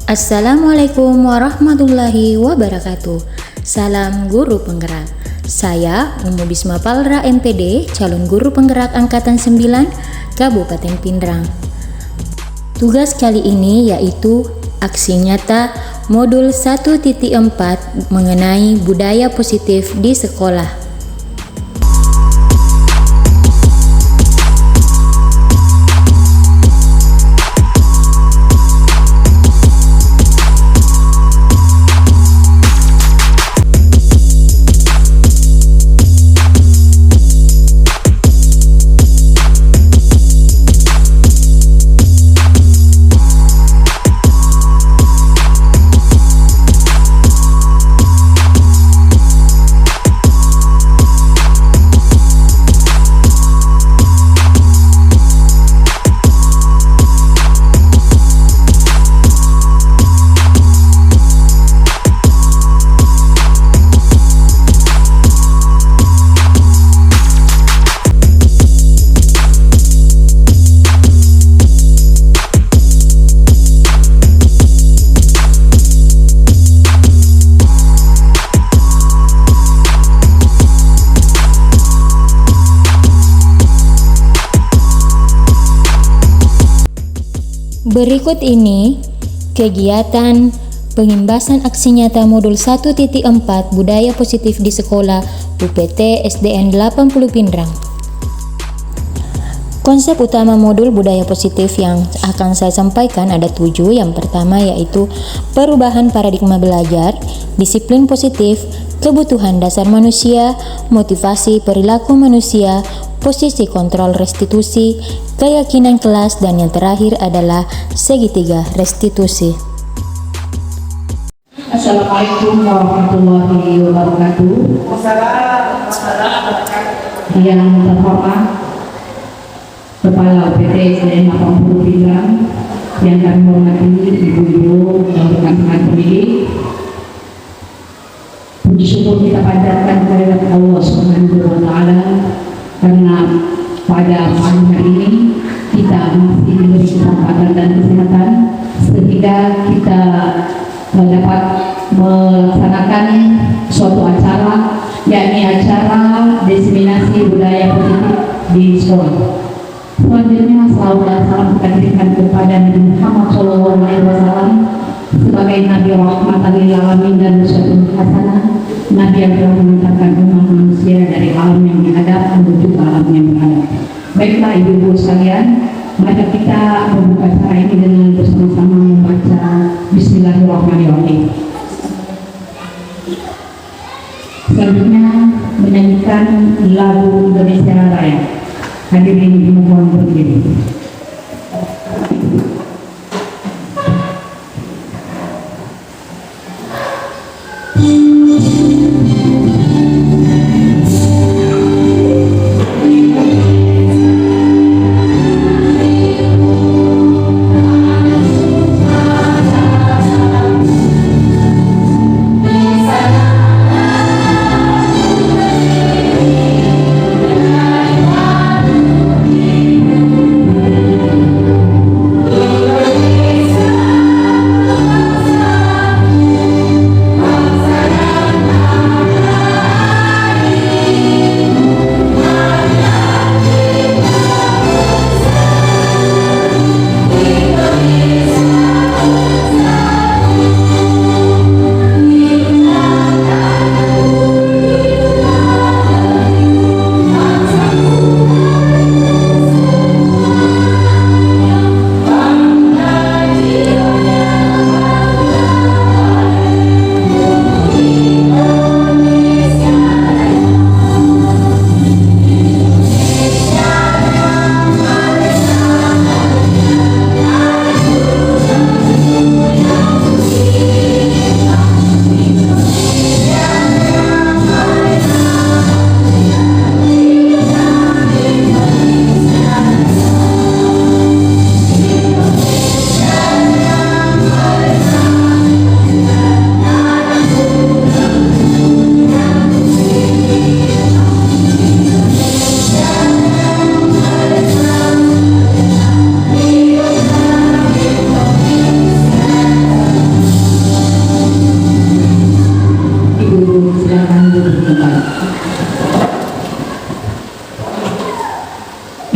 Assalamualaikum warahmatullahi wabarakatuh. Salam guru penggerak. Saya Umu Bisma Palra MPD, calon guru penggerak angkatan 9 Kabupaten Pindrang. Tugas kali ini yaitu aksi nyata modul 1.4 mengenai budaya positif di sekolah. Berikut ini kegiatan pengimbasan aksi nyata modul 1.4 budaya positif di sekolah UPT SDN 80 Pindrang. Konsep utama modul budaya positif yang akan saya sampaikan ada 7. Yang pertama yaitu perubahan paradigma belajar, disiplin positif, kebutuhan dasar manusia, motivasi perilaku manusia, posisi kontrol restitusi, keyakinan kelas, dan yang terakhir adalah segitiga restitusi. Assalamualaikum warahmatullahi wabarakatuh. Yang terhormat Kepala UPT SDN 80 Pindrang, yang kami hormati ibu-ibu dan rekan-rekan pendidik, puji syukur kita panjatkan kepada Allah Subhanahu wa Ta'ala karena pada malam hari ini kita masih diberi kesempatan dan kesehatan sehingga kita dapat melaksanakan suatu acara, yakni acara diseminasi budaya positif di sekolah. Selanjutnya salawat dan salam kita kirimkan kepada Nabi Muhammad SAW sebagai Nabi rahmatan lil alamin dan uswatun hasanah, Nabi yang telah mengantarkan umat manusia dari alam yang dihadap menuju ke alam yang menghadap. Baiklah ibu-ibu sekalian, mari kita membuka acara ini dengan bersama-sama membaca Bismillahirrahmanirrahim. Selanjutnya menyanyikan lagu Indonesia Raya. Hadirin dimohon berdiri.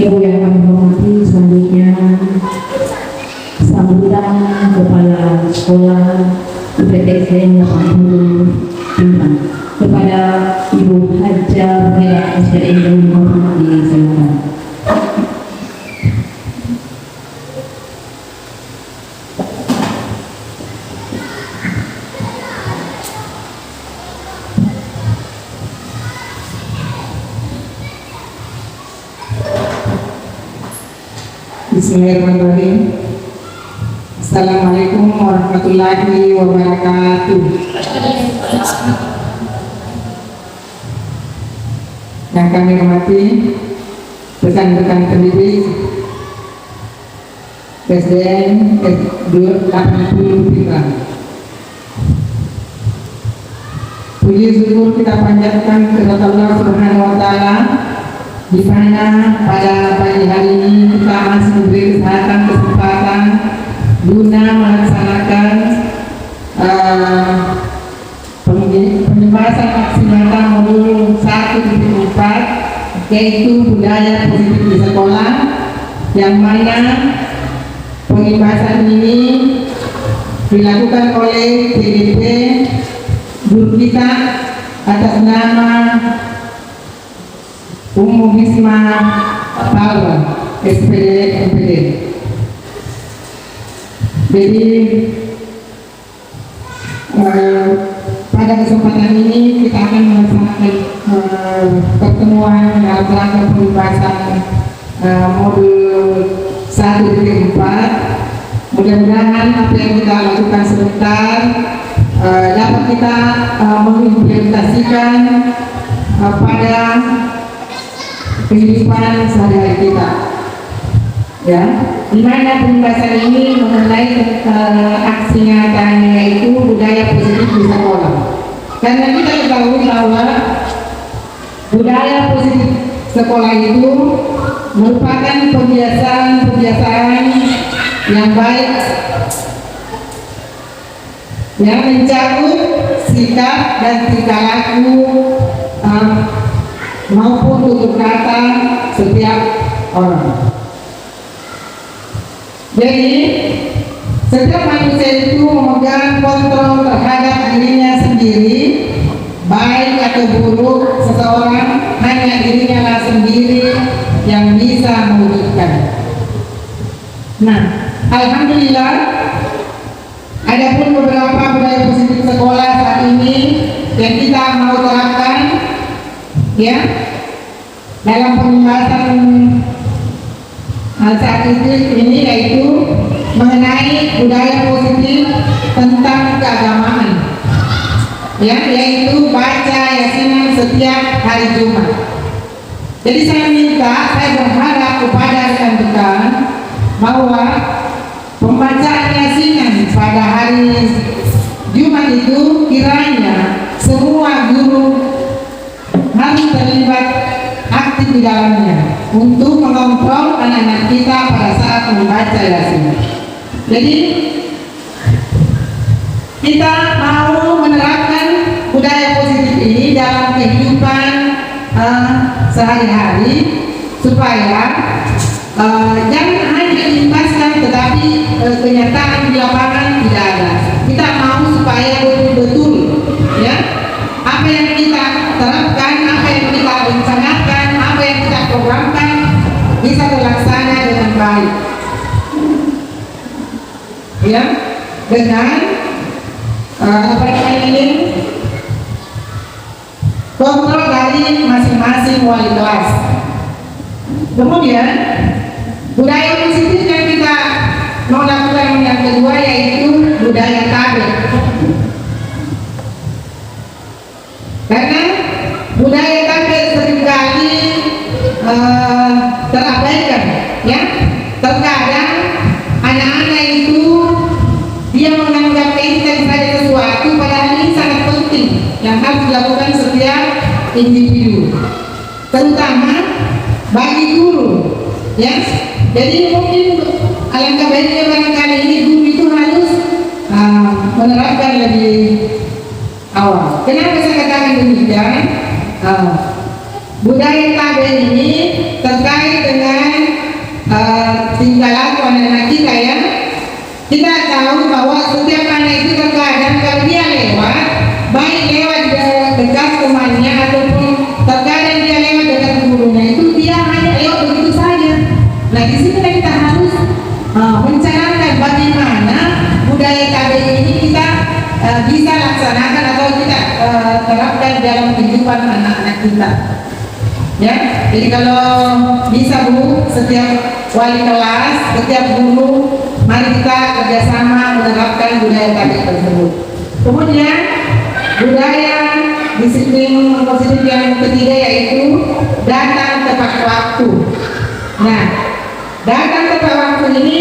Ibu yang kami hormati, selanjutnya sambutan kepala sekolah UPTSN 80 Pindrang kepada Ibu Hajar Bella SDN yang dihormati, silakan. Bismillahirrahmanirrahim. Assalamualaikum warahmatullahi wabarakatuh. Yang kami hormati rekan-rekan pendidik SDN 80 Pindrang. Puji syukur kita panjatkan kepada Allah Subhanahu wa Ta'ala, di mana pada pagi hari ini kita masih diberi kesempatan guna melaksanakan pembahasan aksi nyata modul 1.4, yaitu budaya positif di sekolah, yang mana pembahasan ini dilakukan oleh PDP guru kita atas nama Ummu Bisma Palra, SPD MPD. Jadi pada kesempatan ini kita akan melaksanakan pertemuan dalam rangka pembahasan modul 1.4. Mudah-mudahan apa yang kita lakukan sebentar dapat kita mengimplementasikan pada kehidupan sehari-hari kita, ya, di mana pembahasan ini mengenai aksi nyatanya, yaitu budaya positif di sekolah. Karena kita ketahui bahwa budaya positif sekolah itu merupakan kebiasaan yang baik yang mencakup sikap dan tingkah laku maupun tutur kata setiap orang. Jadi setiap manusia itu memegang kontrol terhadap dirinya sendiri, baik atau buruk seseorang hanya dirinya lah sendiri yang bisa mewujudkan. Nah, alhamdulillah, adapun beberapa budaya positif sekolah saat ini yang kita mau terapkan, ya, dalam pembahasan saat ini, yaitu mengenai budaya positif tentang keagamaan, ya, yaitu baca yasinan setiap hari Jumat. Jadi saya berharap kepada rekan-rekan bahwa pembacaan yasinan pada hari Jumat itu kiranya semua guru harus terlibat aktif di dalamnya untuk mengontrol anak-anak kita pada saat membaca yasin. Jadi kita mau menerapkan budaya positif ini dalam kehidupan sehari-hari supaya jangan hanya diimbaskan, tetapi kenyataan di lapangan tidak ada. Kita mau supaya betul-betul, ya, apa yang kita terapkan, apa yang kita rencanakan, apa yang kita programkan bisa terlaksana dengan baik, ya, dengan kontrol dari masing-masing wali kelas. Kemudian budaya positif yang kita mau lakukan yang kedua, yaitu budaya tabik. Karena budaya tabik seringkali terabaikan, ya. Terkadang anak-anak itu dia menganggap enteng saja sesuatu, padahal ini sangat penting yang harus dilakukan setiap individu, terutama bagi guru, ya. Jadi mungkin alangkah baiknya barangkali ini guru itu harus menerapkan lebih awal. Kenapa saya katakan demikian? budaya KB ini terkait dengan tingkah laku anak-anak kita ya. Kita tahu bahwa setiap anak itu terkadang kalau dia lewat, baik lewat dekat temannya ataupun terkadang dia lewat dekat gurunya, itu dia hanya lewat begitu saja. Nah di sini kita harus mencanangkan bagaimana budaya KB ini kita bisa laksanakan atau kita terapkan dalam kehidupan anak-anak kita. Ya, jadi kalau bisa Bu, setiap wali kelas, setiap guru, mari kita kerjasama menerapkan budaya KB tersebut. Kemudian budaya disiplin positif yang ketiga yaitu datang tepat waktu. Nah, datang tepat waktu ini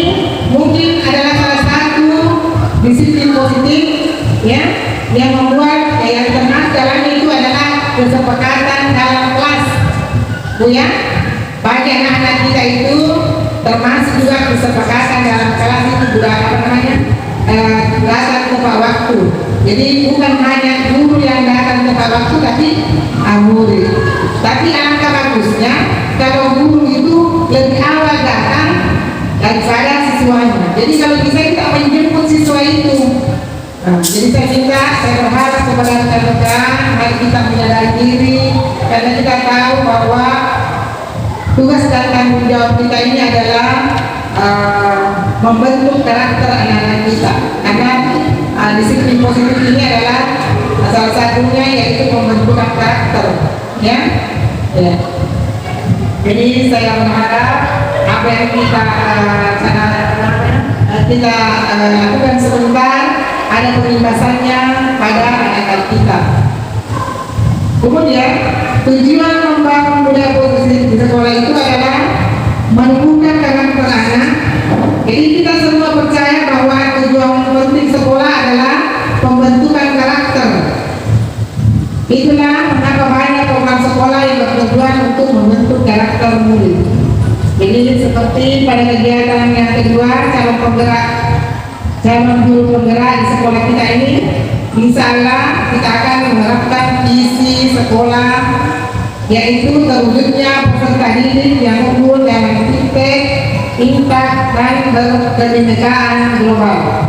mungkin adalah salah satu disiplin positif ya yang membuat yang termasuk dalamnya itu adalah kesepakatan dalam kelas. Bu ya, bagi anak-anak kita itu termasuk juga kesepakatan dalam kelas itu apa namanya datang tepat waktu. Jadi bukan hanya guru yang datang tepat waktu tapi murid. Tapi alangkah bagusnya kalau guru itu lebih awal datang daripada siswanya. Jadi kalau bisa kita menjemput siswa itu. Jadi saya berharap kepada rekan-rekan mari kita menyadari diri karena kita tahu bahwa tugas dan tanggung jawab kita ini adalah membentuk karakter anak-anak kita. Karena disiplin positif ini adalah salah satunya yaitu pembentukan karakter, ya. Jadi saya berharap apa yang kita lakukan sebentar ada penjelasannya pada anak-anak kita. Kemudian tujuan membangun budaya positif di sekolah itu adalah menumbuhkan karakter anak. Jadi kita semua percaya bahwa tujuan penting sekolah adalah pembentukan karakter. Itulah mengapa banyak program sekolah yang bertujuan untuk membentuk karakter murid. Jadi seperti pada kegiatan yang kedua calon guru penggerak di sekolah kita ini, insya Allah kita akan menerapkan visi sekolah yaitu terwujudnya peserta didik yang unggul dalam titik, impact dan berkebinekaan global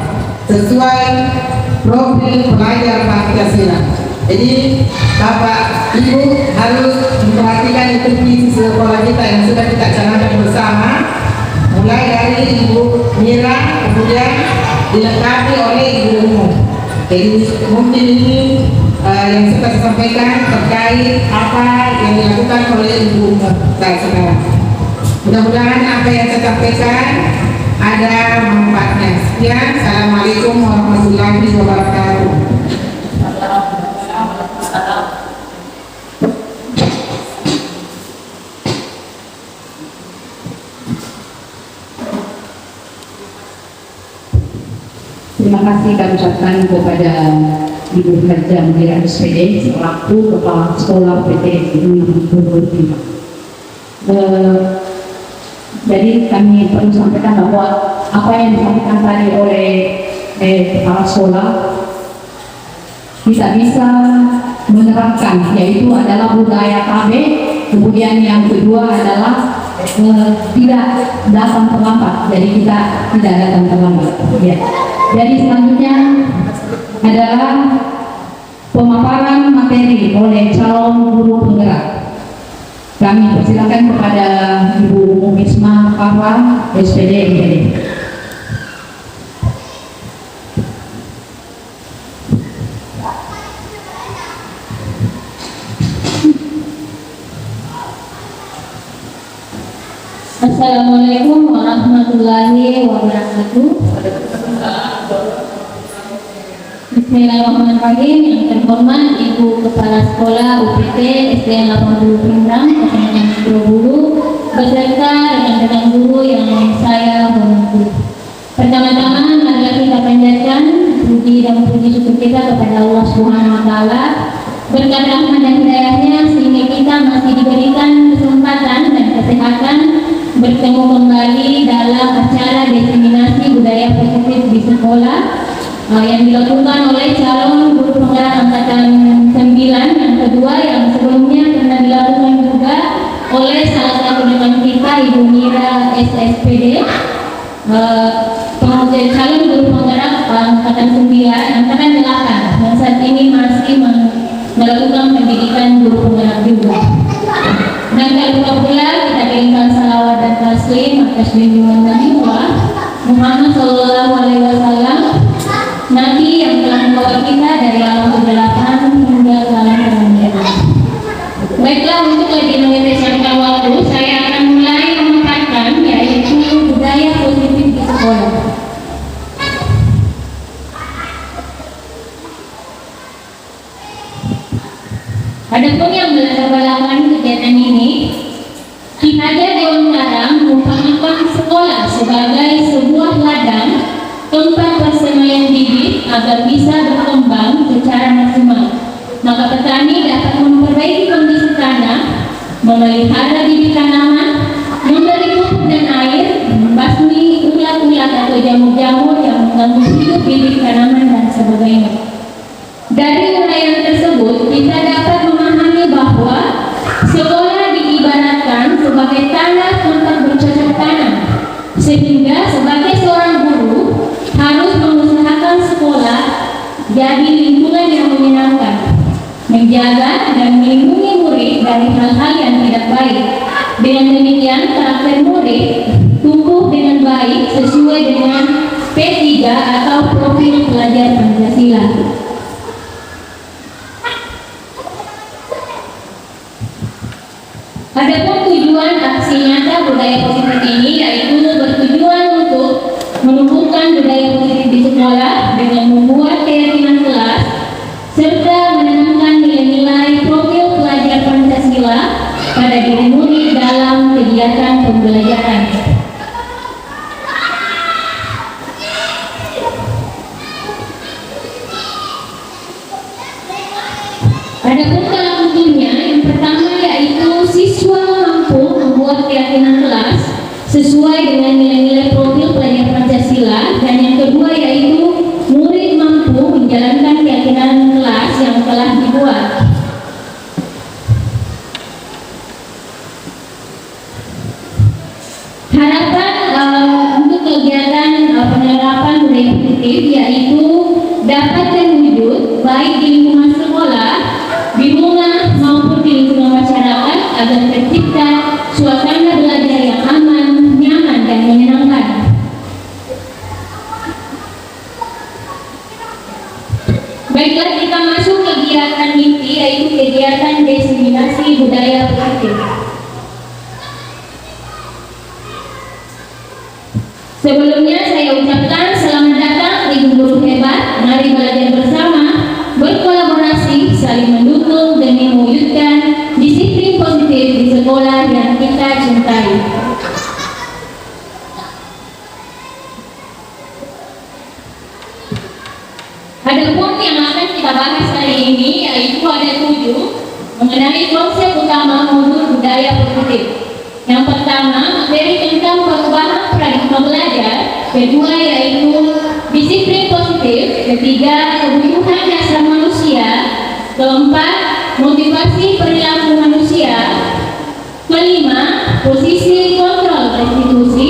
sesuai profil pelajar Pancasila. Jadi Bapak Ibu harus memperhatikan itu visi sekolah kita yang sudah kita canangkan bersama, mulai dari Ibu Mira kemudian dilengkapi oleh Ibu Umum. Jadi mungkin ini yang saya sampaikan terkait apa yang dilakukan oleh Ibu Umum sekarang. Mudah-mudahan apa yang saya sampaikan ada manfaatnya. Sekian, Assalamualaikum warahmatullahi wabarakatuh. Terima kasih kami ucapkan kepada Ibu Kerja Mendira SPD selaku Kepala Sekolah PT Bumi. Jadi kami perlu sampaikan bahwa apa yang disampaikan tadi oleh kepala sekolah kita bisa menerapkan, yaitu adalah budaya KB. Kemudian yang kedua adalah tidak datang terlambat. Jadi kita tidak datang terlambat. Ya. Jadi selanjutnya adalah pemaparan materi oleh calon guru penggerak. Kami persilakan kepada Ibu Mumisma Farah, SPD IPD. Assalamualaikum warahmatullahi wabarakatuh. Bismillahirrahmanirrahim. Yang terhormat Ibu Kepala Sekolah UPT SDN 80 Pindrang, Kecamatan Bulu, beserta rekan-rekan guru yang saya hormati. Pertama-tama marilah kita panjatkan puji dan puji syukur kita kepada Allah Subhanahu wa taala berkat rahmat dan hidayahnya sehingga kita masih diberikan kesempatan dan kesehatan bertemu kembali dalam acara diseminasi budaya positif di sekolah yang dilakukan oleh calon guru penggerak angkatan 9 yang kedua yang sebelumnya pernah dilakukan juga oleh salah satu teman kita, Ibu Mira SSPD, pengujian calon guru penggerak angkatan 9, angkatan 8, yang saat ini masih melakukan pendidikan guru penggerak juga. Dan tak lupa pula kita kirimkan salawat dan taslim atas junjungan Nabi Muhammad SAW, Nabi yang telah membawa kita dari alam kegelapan hingga ke alam kemuliaan. Baiklah, untuk lebih mengefisienkan waktu, saya akan mulai mengungkapkan yaitu budaya positif di sekolah. Adapun yang melatar belakangi kegiatan ini, Kihaja Dewan Karang mengumpamakan sekolah sebagai sebuah ladang tempat persemaian bibit agar bisa berkembang secara maksimal. Maka petani dapat memperbaiki kondisi tanah, memelihara bibit tanaman, memberi pupuk dan air, membasmi ulat-ulat atau jamur-jamur yang mengganggu hidup bibit tanaman dan sebagainya. Dari uraian tersebut, kita dapat memahami bahwa sekolah diibaratkan sebagai tanah tempat bercocok tanam, sehingga sebagai seorang guru harus mengusahakan sekolah jadi lingkungan yang menyenangkan, menjaga dan melindungi murid dari hal-hal yang tidak baik. Dengan demikian, karakter murid tumbuh dengan baik sesuai dengan P3 atau profil pelajar Pancasila. Adapun tujuan aksi nyata budaya positif ini yaitu bertujuan untuk menumbuhkan budaya positif di sekolah dengan membuat keyakinan kelas serta menanamkan nilai-nilai profil pelajar Pancasila pada diri murid dalam kegiatan pembelajaran. Adapun salah satunya yang pertama yaitu siswa mampu membuat keyakinan kelas sesuai dengan nilai-nilai profil pelajar Pancasila, dan yang kedua yaitu murid mampu menjalankan keyakinan kelas yang telah dibuat. Harapan untuk kegiatan penerapan budaya positif yaitu dapat terwujud baik di lingkungan sekolah, di rumah maupun di lingkungan masyarakat agar tercipta suasana belajar yang aman, nyaman, dan menyenangkan. Baiklah, kita masuk kegiatan inti yaitu kegiatan diseminasi budaya positif. Sebelumnya saya ucapkan selamat datang Ibu guru hebat. Mari belajar bersama, berkolaborasi, saling mendukung demi mewujudkan disiplin positif di sekolah yang kita cintai. Adapun yang akan kita bahas hari ini yaitu ada 7 mengenai konsep utama modul budaya positif. Yang pertama, materi tentang perubahan paradigma belajar. Kedua yaitu disiplin positif. Ketiga, kebutuhan dasar manusia. Keempat, motivasi perilaku manusia. Kelima, posisi kontrol restitusi.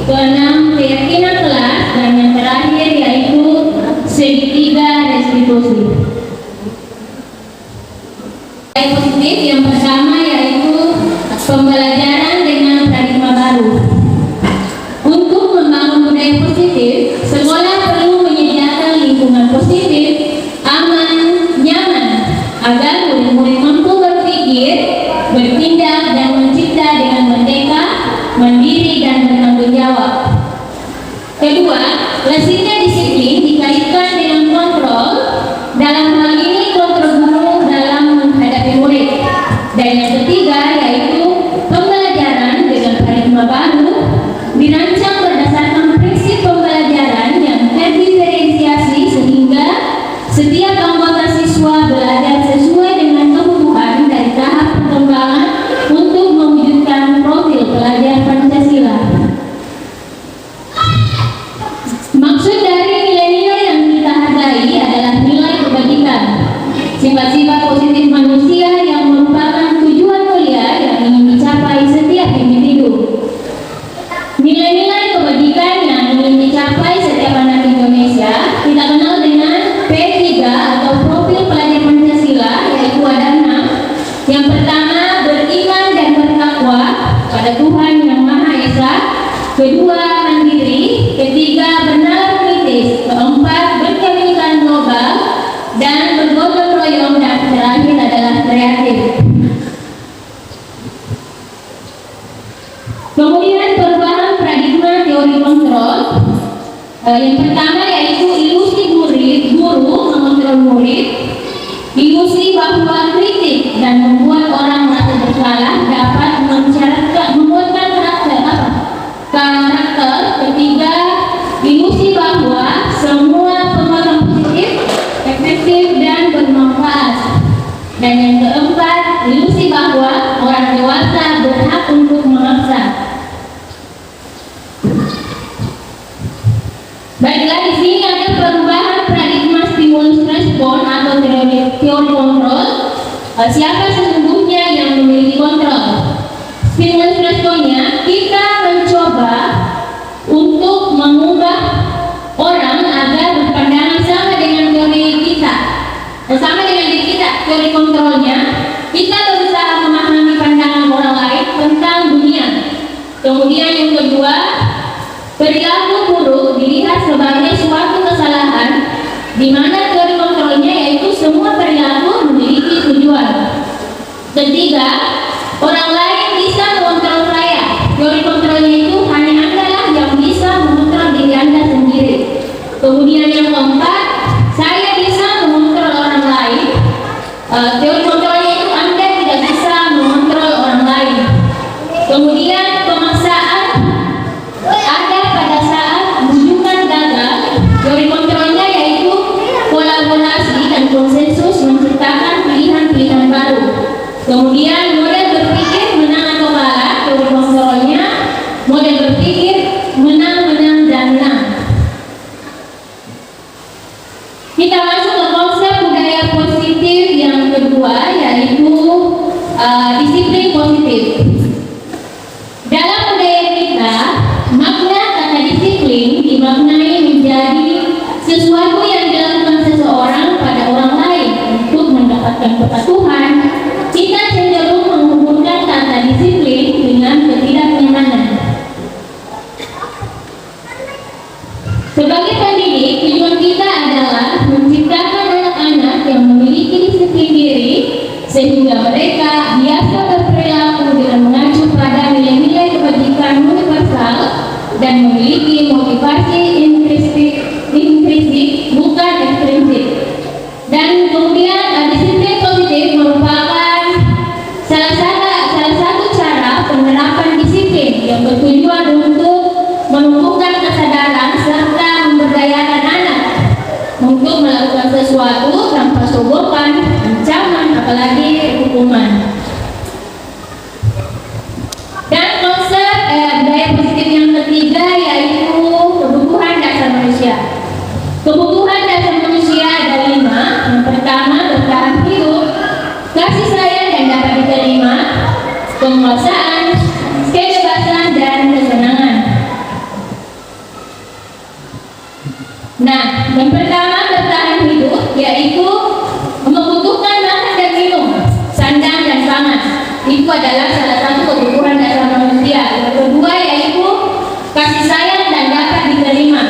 Keenam, keyakinan kelas. Dan yang terakhir yaitu segitiga restitusi. Positif yang pertama yaitu pembelajaran dengan paradigma baru. Untuk membangun budaya positif, sekolah perlu menyediakan lingkungan positif, aman, nyaman, agar murid-murid mampu berpikir, bertindak, dan mencipta dengan merdeka, mandiri, dan bertanggung jawab. Kedua, lazimnya disiplin dikaitkan dengan kontrol, dalam hal ini kontrol guru dalam menghadapi murid. Dan yang ketiga yaitu pembelajaran dengan paradigma baru dirancang berdasarkan prinsip pembelajaran yang terdiferensiasi sehingga setiap anggota siswa belajar sesuai dengan kebutuhan dari tahap perkembangan untuk mewujudkan profil pelajar Pancasila. Maksud dari nilai-nilai yang kita hargai adalah nilai kebajikan, sifat-sifat positif manusia yang merupakan kepada Tuhan Yang Maha Esa. Kedua, mandiri. Ketiga, bernalar kritis. Keempat, berkebaikan global. Dan bergotong royong. Dan terakhir adalah kreatif. Kemudian perubahan paradigma teori kontrol. Yang pertama yaitu ilusi guru mengontrol murid. Ilusi bahwa kritik dan membuat orang merasa bersalah dapat membuatkan karakter. Ketiga, ilusi bahwa semua pengaruh positif, efektif dan bermanfaat. Dan yang keempat, ilusi bahwa orang dewasa berhak untuk memaksa. Baiklah, di sini ada perubahan paradigma stimulus respon atau teori kontrol. Siapa sesungguhnya yang memiliki kontrol? Stimulus responnya, kita mencoba untuk mengubah orang agar berpandangan sama dengan teori kita, sama dengan diri kita. Teori kontrolnya, kita berusaha memahami pandangan orang lain tentang dunia. Kemudian yang kedua, perilaku buruk dilihat sebagai suatu kesalahan, di mana teori kontrolnya yaitu semua perilaku memiliki tujuan. Ketiga, orang lain bisa mengontrol saya. Teori kontrolnya itu hanya Anda lah yang bisa mengontrol diri Anda sendiri. Kemudian yang keempat, saya bisa mengontrol orang lain. Teori kontrolnya itu Anda tidak bisa mengontrol orang lain. Kemudian pemaksaan ada pada saat bujukan gagal. Teori kontrolnya yaitu kolaborasi dan konsensus menciptakan pilihan-pilihan baru. Kemudian model berpikir menang atau kalah. Teori kontrolnya model berpikir menang, menang, dan menang. Kita masuk ke konsep budaya positif yang kedua, yaitu disiplin positif. Dalam budaya kita, makna kata disiplin dimaknai menjadi sesuatu yang dilakukan seseorang pada orang lain untuk mendapatkan kepatuhan. Kita cenderung menghubungkan kata disiplin dengan ketidaknyamanan. Sebagai pendidik, tujuan kita adalah menciptakan anak-anak yang memiliki disiplin diri sehingga mereka biasa berperilaku dengan mengacu pada nilai-nilai kebajikan universal dan memiliki motivasi intrinsik bukan ekstrinsik. Dan kemudian disiplin positif merupakan salah satu cara penerapan disiplin yang bertujuan untuk menumbuhkan kesadaran serta memberdayakan anak untuk melakukan sesuatu tanpa sogokan, ancaman, apalagi hukuman. Dan konsep budaya positif yang ketiga yaitu kebutuhan dasar manusia. Kebutuhan dasar manusia ada 5. Yang pertama, bertahan hidup, kasih sayang dan dapat diterima, penguasaan, kebebasan dan kesenangan. Nah, yang pertama bertahan hidup yaitu membutuhkan makan dan minum, sandang dan pangan. Itu adalah salah satu kebutuhan dasar manusia. Yang kedua yaitu kasih sayang dan dapat diterima.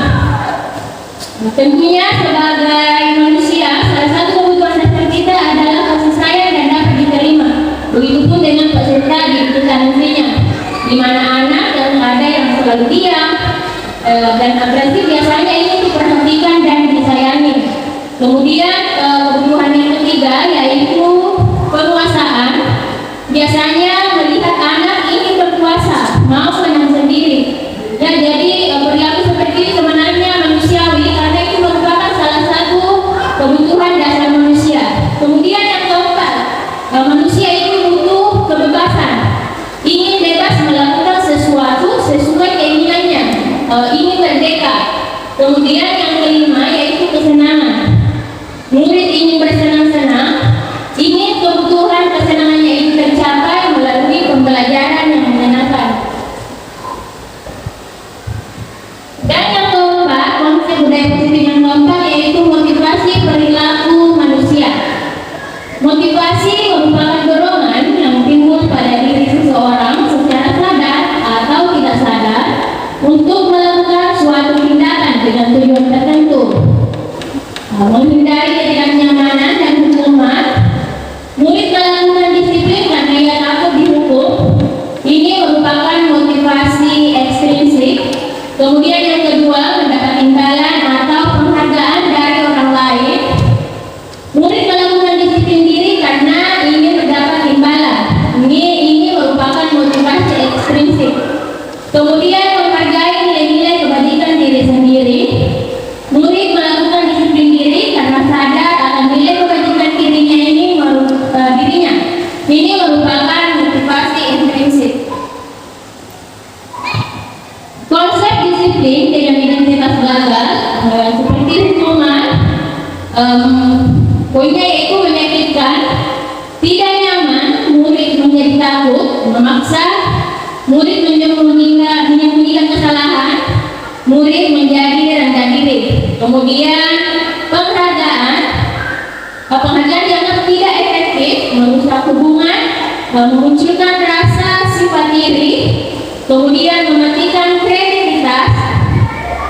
Tentunya sebagai manusia, salah satu kebutuhan dasar kita adalah kasih sayang dan dapat diterima. Begitupun dengan peserta didik kita nantinya, di mana anak yang ada yang selalu diam dan agresif biasanya ingin diperhatikan dan disayangi. Kemudian kebutuhan yang ketiga yaitu penguasaan. Biasanya melihat anak ingin berkuasa, mau menang sendiri. Ya, jadi perilaku seperti ini sebenarnya manusiawi karena itu merupakan salah satu kebutuhan dasar manusia. Kemudian yang keempat, manusia itu butuh kebebasan, ingin bebas melakukan sesuatu sesuai keinginannya, ingin merdeka. Kemudian yang kelima yaitu kesenangan. Murid ingin bersenang-senang, ingin kebutuhan kesenangannya itu tercapai melalui pembelajaran yang menyenangkan. menjadi takut, memaksa murid menyembunyikan kesalahan, murid menjadi rendah diri. Kemudian penghargaan dianggap tidak efektif, merusak hubungan, memunculkan rasa sifat iri, kemudian mematikan kredibilitas,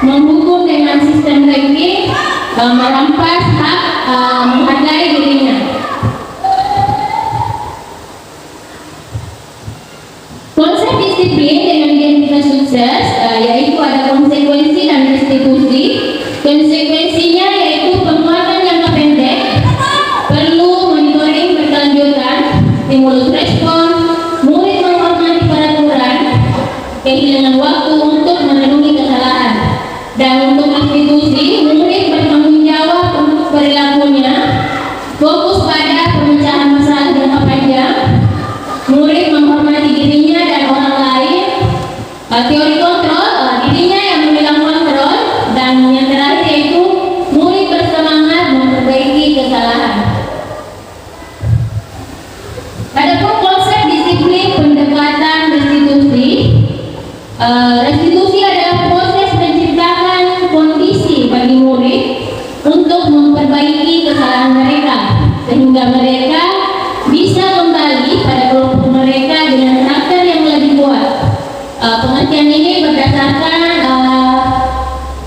menghukum dengan sistem ranking, merampas hak menghargai dirinya. Konsep disiplin dengan identitas sukses yaitu ada konsekuensi dan restitusi. Konsekuensinya yaitu penguatan jangka pendek, perlu monitoring berkelanjutan, stimulus respon, murid menghormati peraturan, kehilangan waktu untuk memenuhi kesalahan. Dan untuk restitusi, murid bertanggung jawab untuk perilakunya, fokus pada pemecahan masalah jangka panjang, murid menghormati dirinya dan orang lain, teori kontrol, dirinya yang memegang kontrol, dan yang terakhir yaitu murid bersemangat memperbaiki kesalahan. Adapun konsep disiplin pendekatan restitusi, restitusi adalah proses menciptakan kondisi bagi murid untuk memperbaiki kesalahan mereka sehingga mereka bisa kembali pada kelompok mereka dengan karakter yang lebih kuat. Pengertian ini berdasarkan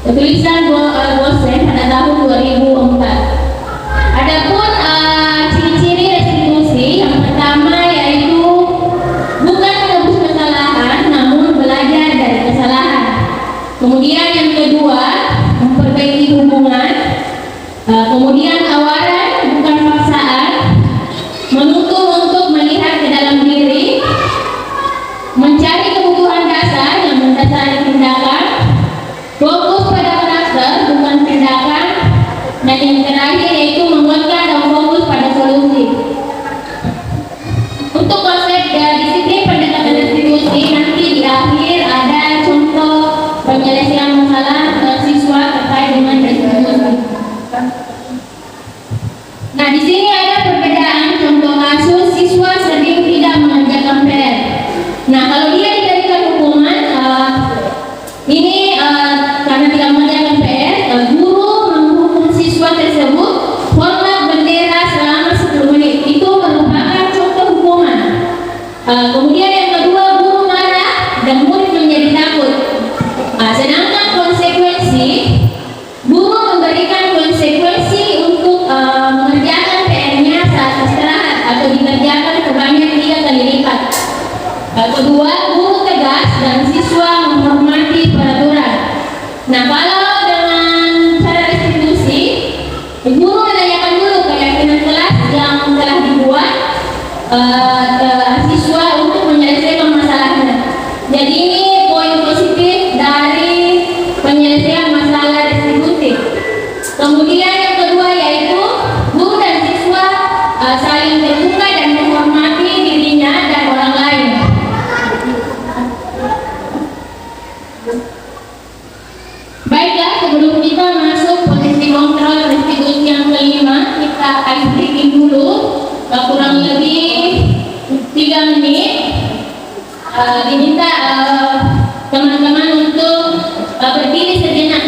tulisan dosen pada tahun 2004. Adapun ciri-ciri restitusi, yang pertama yaitu bukan menebus kesalahan namun belajar dari kesalahan. Kemudian yang kedua, memperbaiki hubungan. Kemudian tawaran bukan paksaan, menuntut untuk melihat ke dalam diri, mencari kebutuhan dasar yang mendasari tindakan, fokus pada karakter bukan tindakan, dan yang terakhir yaitu menguatkan dan fokus pada solusi. Untuk konsep disiplin pendekatan restitusi, nanti di akhir ada contoh penyelesaian masalah siswa terkait dengan restitusi. Nah, di sini ada perbedaan contoh kasus siswa sering tidak mengerjakan PR. Nah, kalau dia diberikan hukuman ini karena tidak mengerjakan PR, guru menghukum siswa tersebut hormat bendera selama 10 menit. Itu merupakan contoh hukuman. Kemudian yang kedua, guru marah dan murid menjadi takut. Sedangkan konsekuensi, guru memberikan konsekuensi untuk mengerjakan PR-nya saat istirahat atau dikerjakan sebanyak 3 kali lipat. Kedua, guru tegas dan siswa menghormati peraturan. Nah, kalau dengan cara restitusi, guru menanyakan dulu keyakinan kelas yang telah dibuat siswa untuk menyelesaikan masalahnya. Jadi ini poin positif dari penyelesaian masalah restitusi. Kemudian yang kedua yaitu guru dan siswa saling terbuka dan menghormati dirinya dan orang lain. Baiklah, sebelum kita masuk posisi kontrol restitusi yang kelima, kita ice breaking dulu kurang lebih 3 menit. Diminta teman-teman untuk berdiri sejenak.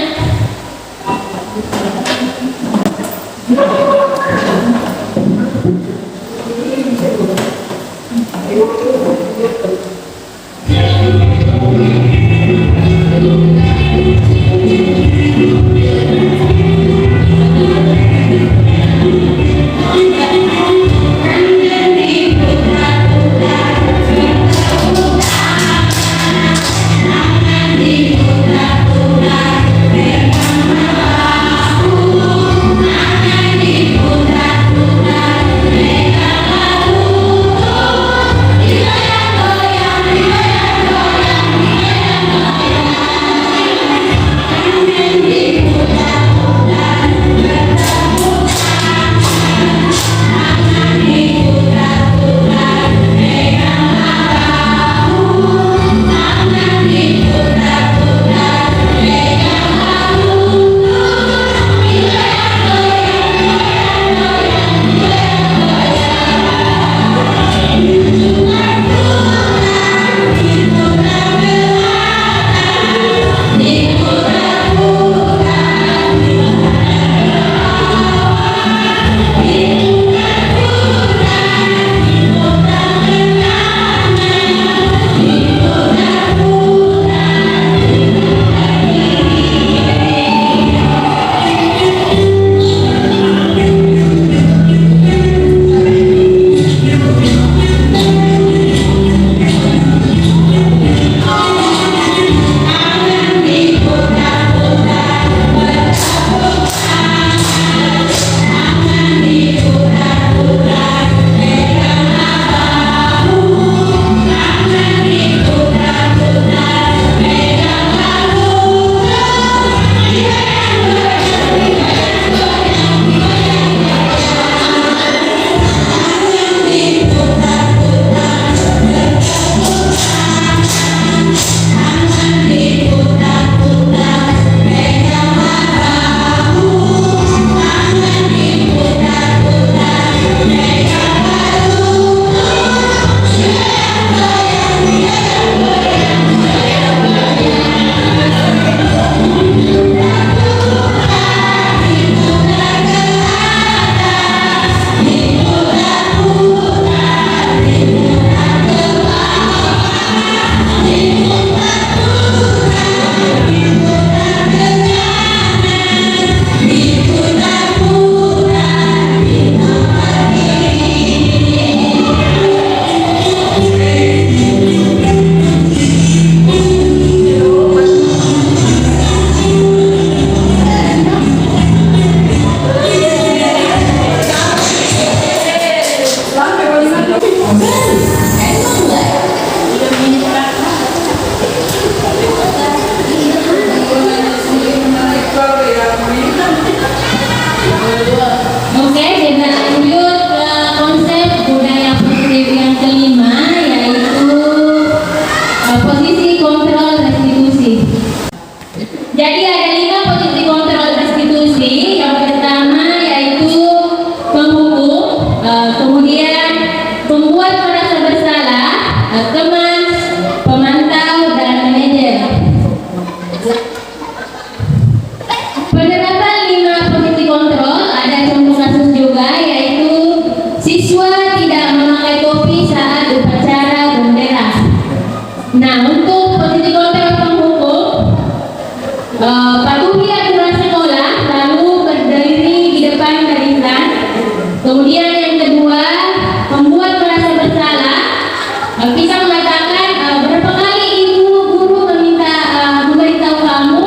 Kita mengatakan berapa kali ibu guru memberitahu kamu,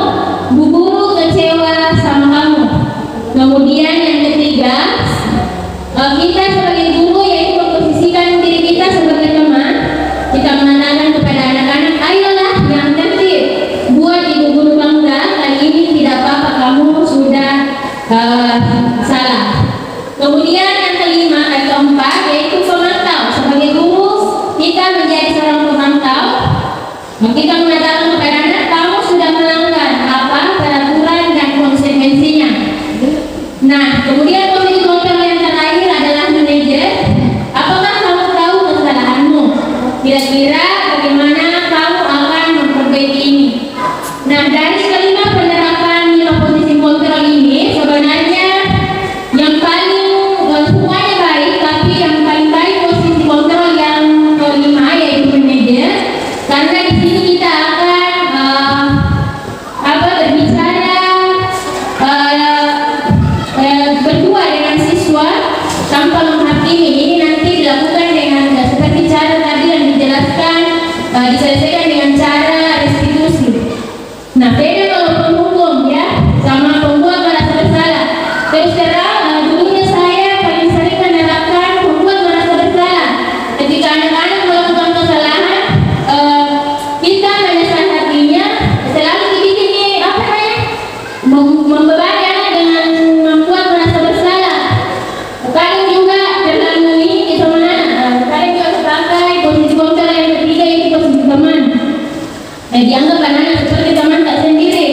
bu guru kecewa sama kamu. Kemudian yang ketiga, kita sebagai guru yaitu memposisikan diri kita sebagai teman. Kita mengatakan kepada anak-anak, ayolah yang tertib, buat ibu guru bangga. Kali ini tidak apa-apa, kamu sudah salah. Kemudian yang kelima dan keempat yaitu pemantau. Sebagai guru kita menjadi seorang pemantau. Kita mengatakan kepada anak, kamu sudah melanggar apa peraturan dan konsekuensinya. Nah, kemudian komisi kontrol yang terakhir adalah manajer. Apakah kamu tahu kesalahanmu? Kira-kira bagaimana kamu akan memperbaiki ini? Nah, dari kelima penerapan 5 posisi kontrol ini sebenarnya yang paling semuanya baik, tapi yang paling baik posisi kontrol yang kelima yaitu manajer, karena di sini kita akan berbicara berdua dengan siswa tanpa menghakimi. Ini nanti dilakukan dengan seperti cara tadi yang dijelaskan, diselesaikan dengan cara restitusi. Nah, beda kalau penghukum ya sama pembuat merasa bersalah. Terus terang dulunya saya paling sering menerapkan pembuat merasa bersalah. Ketika anak-anak melakukan kesalahan, kita menasihatinya selalu dibikin membebani anak dengan membuat merasa bersalah. Kadang juga terlalu ini kita kadang juga pakai posisi kontrol yang ketiga itu posisi teman. Dianggap anak-anak seperti teman tak sendiri.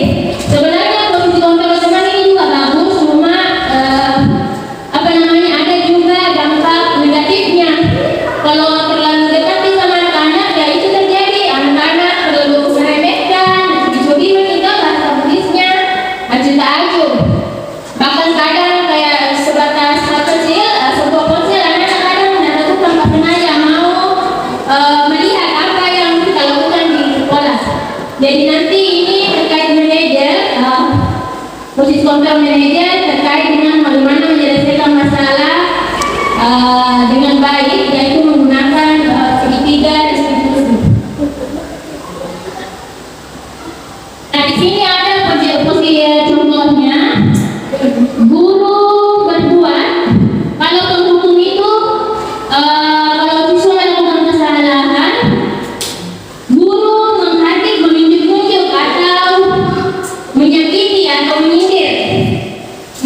Sebenarnya posisi kontrol teman ini juga bagus, cuma ada juga dampak negatifnya. Kalau terlalu dekat sama anak-anak, ya itu terjadi. Anak-anak terlalu meremehkan, dicobi meninggal bahasa Buddhisnya, acuh tak acuh. Bahkan kadang kayak sebatas hal kecil, sebuah ponsel anak-anak kadang mendadak tanpa sengaja mau melihat apa yang kita lakukan di sekolah. Jadi nanti ini terkait manajer, posisi kontrol manajer terkait dengan bagaimana menyelesaikan masalah dengan baik, yaitu menggunakan segitiga restitusi. Nah, di sini ada posisi contohnya. Guru berbuat, kalau penghukum itu kalau siswa melakukan kesalahan, guru menghadik, menunjuk-nunjuk atau menyakiti atau menyindir.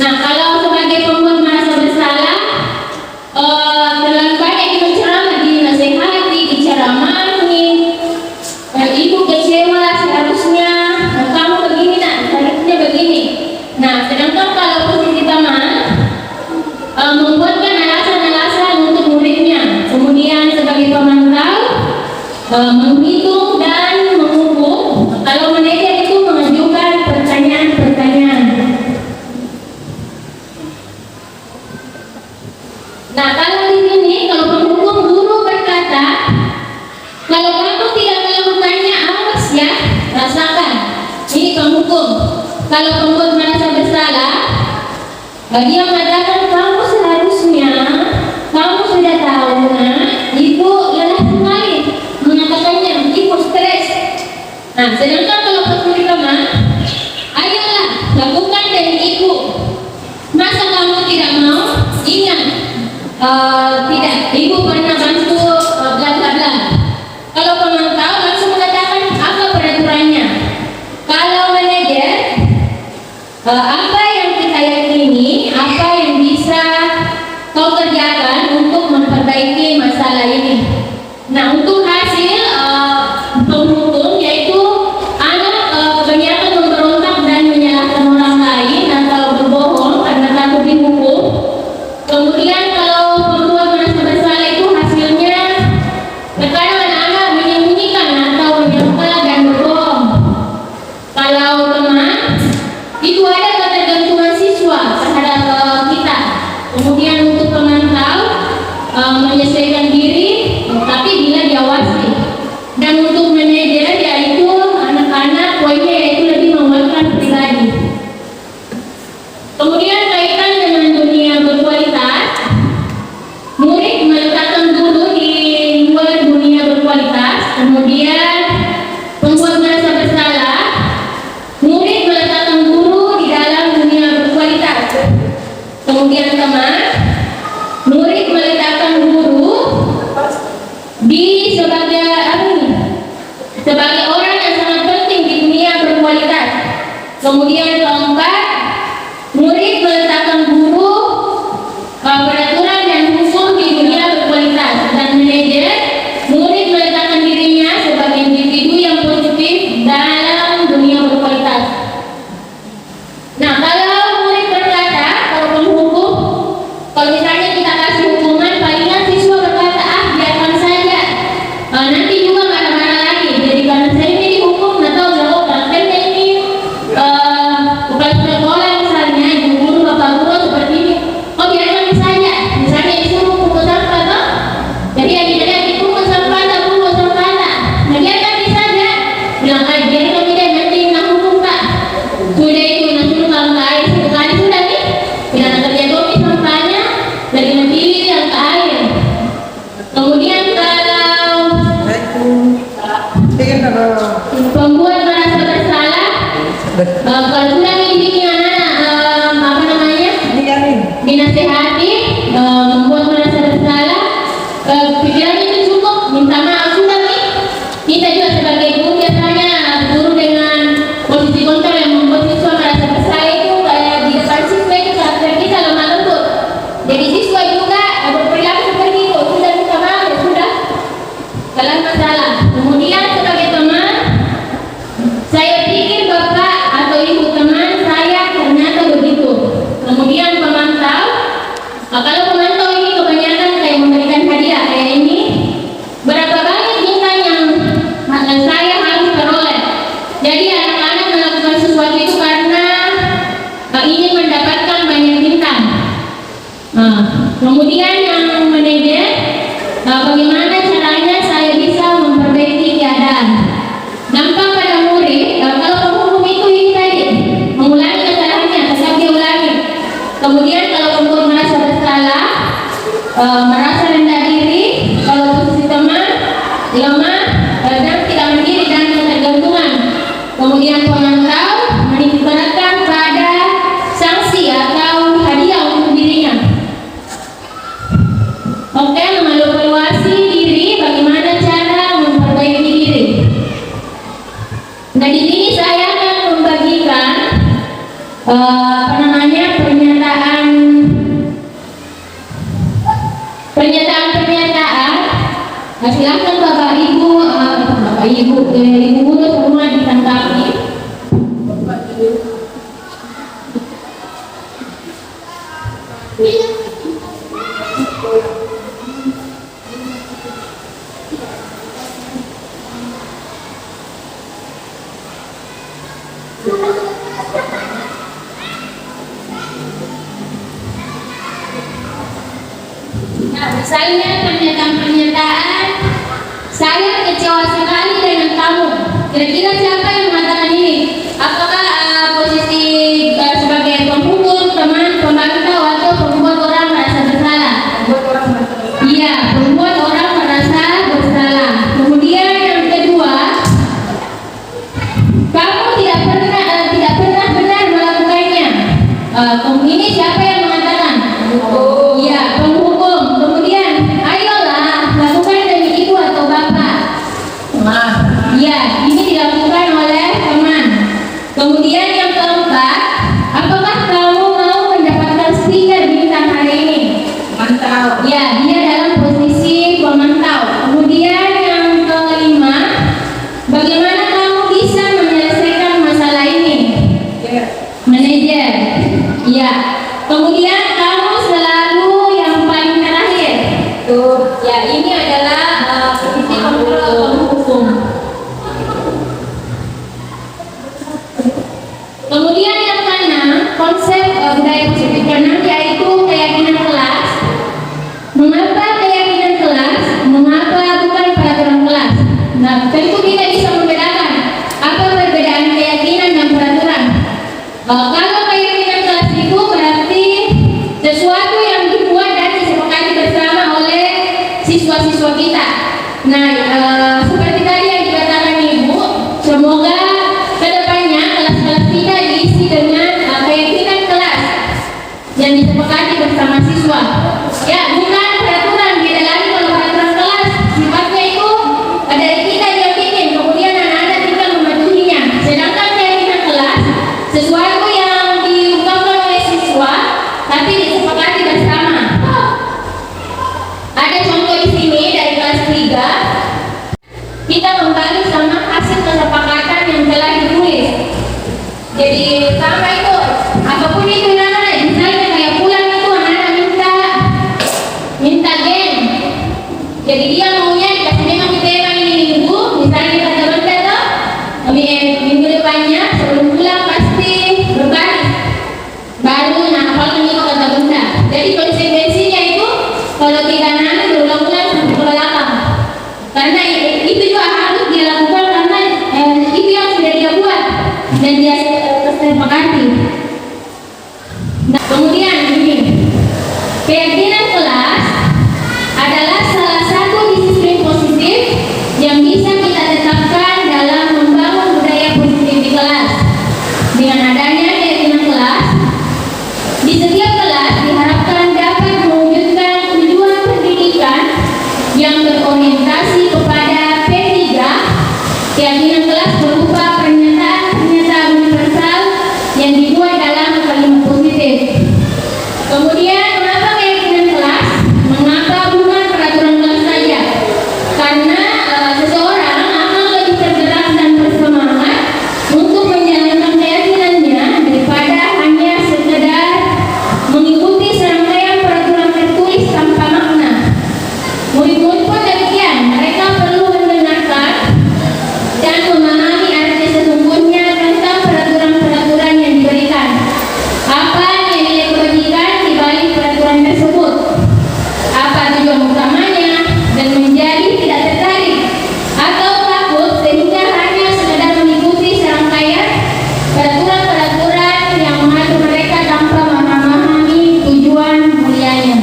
Nah, kalau sebagai pembuat merasa bersalah, terlalu banyak itu ceramah, dinasehati, diceramahi, ibu kecewa seharusnya kamu begini nak, seharusnya begini. Nah, sedangkan kalau posisi teman membuatkan alasan-alasan untuk muridnya, kemudian sebagai pemantau menghitung dan menghukum. Kalau manajer itu mengajukan pertanyaan-pertanyaan. Nah, kalau di sini kalau penghukum, guru berkata, kalau kamu tidak melakukannya, awas ya, rasakan. Ini penghukum. Kalau pembuat merasa bersalah, dia mengatakan kamu seharusnya, kamu sudah tahu nak, ibu lelah sekali mengatakannya, ibu stres. Nah, sedangkan kalau posisi teman, ayolah lakukan dari ibu. Masa kamu tidak mau? Ingat, tidak, ibu pernah bantu bla bla bla. Kalau pemantau langsung mengatakan apa peraturannya. Kalau manajer, apa yang kita yakini, apa yang bisa kau kerjakan untuk memperbaiki masalah ini. Nah, untuk hasil penghukum yaitu anak kebanyakan memberontak dan menyalahkan orang lain atau berbohong karena takut dihukum. Kemudian kalau pembuat merasa bersalah itu hasilnya terkadang anak-anak menyembunyikan atau menyangka dan berbohong. Kalau teman, itu ada ketergantungan siswa terhadap kita. Kemudian untuk pemantau menyesuaikan diri, tapi bila diawasi. Dan untuk manajer yaitu anak-anak, poinnya yaitu lebih mengeluarkan pribadi. Kemudian kaitan dengan dunia berkualitas, murid meletakkan guru di luar dunia berkualitas. sebagai orang yang sangat penting di dunia berkualitas. Kemudian keempat, murid meletakkan guru, peraturan dan hukum di dunia berkualitas. Dan manajer, murid meletakkan dirinya sebagai individu yang positif dalam dunia berkualitas. Nah, kalau murid berkata, kalau penghukum, kalau misalnya kita kasih hukuman, palingan siswa berkata, biarkan saja, nanti juga marah-marah lagi. Jadi karena saya ini dihukum, atau melakukan karena ini kepala sekolah misalnya, ibu guru, bapak guru seperti ini, biarkan saja. Misalnya disuruh pungut sampah, toh? Jadi yang kita dipungut sampah, tak pungut sampah, tak. Nah, biarkan saja. Bilang, biarkan tidak, nanti nak hukum, Pak. Sudah itu, nanti kalau ke air sekali sudah nih, tidak nak kerja kopi sampahnya, dari nanti yang ke air. Kemudian kalau pembuat merasa bersalah, kalau sudah dibikin anak dinasehati, membuat merasa bersalah, pikirannya itu cukup, minta maaf sudah nih. Kita juga sebagai guru biasanya guru dengan posisi kontrol yang membuat siswa merasa bersalah itu kayak di depan siswa itu karakter kita lemah lembut. Jadi siswa juga berperilaku seperti itu, sudah minta maaf ya sudah, kalian masalah. Kemudian sebagai teman, saya pikir bapak atau ibu teman saya ternyata begitu. Kemudian pemantau, kalau pemantau ini kebanyakan kayak memberikan hadiah kayak ini, berapa banyak bintang yang saya harus peroleh. Jadi anak-anak melakukan sesuatu itu karena ingin mendapatkan banyak bintang. Kemudian yang manajer, bagaimana caranya saya bisa memperbaiki keadaan. Dampak pada murid, kalau penghukum itu ini tadi, mengulangi kesalahannya, tetap diulangi. Kemudian kalau penghukum merasa bersalah, merasa rendah diri, kalau posisi teman lemah dan tidak mandiri dan ketergantungan. Kemudian pemantau menitikberatkan pada sanksi atau hadiah untuk dirinya. Oke, mengevaluasi diri, bagaimana cara memperbaiki diri. Nah, di sini saya akan membagikan pernyataan. Silakan Bapak Ibu guru semua ditanggapi. Nah, misalnya pernyataan, saya kecewa sekali dengan kamu. Kira-kira siapa yang mengatakan ini? Apakah posisi sebagai penghukum, teman, pemantau, atau pembuat orang merasa bersalah? Iya, pembuat orang merasa bersalah. Kemudian yang kedua, kamu tidak pernah benar melakukannya. Ini siapa yang mengatakan? Iya, penghukum. Kemudian, ayolah lakukan demi ibu atau bapak. Iya, ini dilakukan oleh kita kembali sama hasil kesepakatan yang telah ditulis. Jadi sama itu, apapun itu anak-anak, misalnya kayak pulang itu anak-anak minta game. Jadi dia maunya dikasih memang tema ini minggu, misalnya kata benda tuh minggu depannya sebelum pulang pasti berbaris. Baru hafalkan itu kata benda. Jadi konsekuensinya itu kalau tidak nanti berulang-ulang sampai ke belakang. Karena itu juga harus dia lakukan karena itu yang sudah dia buat dan dia sepakati. Nah, kemudian ini keyakinan kelas adalah salah satu disiplin positif yang bisa kita tetapkan dalam membangun budaya positif di kelas. Dengan adanya keyakinan kelas, di setiap kelas diharapkan dapat mewujudkan tujuan pendidikan yang berorientasi kepada P3. Keyakinan kelas berupa pernyataan universal yang dibuat dalam kalimat positif. Kemudian mengapa keyakinan kelas? Mengapa bukan peraturan kelas saja? Karena seseorang akan lebih tergerak dan bersemangat untuk menjalankan keyakinannya daripada hanya sekedar mengikuti serangkaian peraturan tertulis tanpa makna. Murid-murid pun demikian, mereka perlu mendengarkan dan memahami arti sesungguhnya tentang peraturan-peraturan yang diberikan. Apa nilai kebajikan di balik peraturan tersebut? Apa tujuan utamanya? Dan menjadi tidak tertarik atau takut sehingga hanya sekedar mengikuti serangkaian peraturan-peraturan yang mengatur mereka tanpa memahami tujuan mulianya.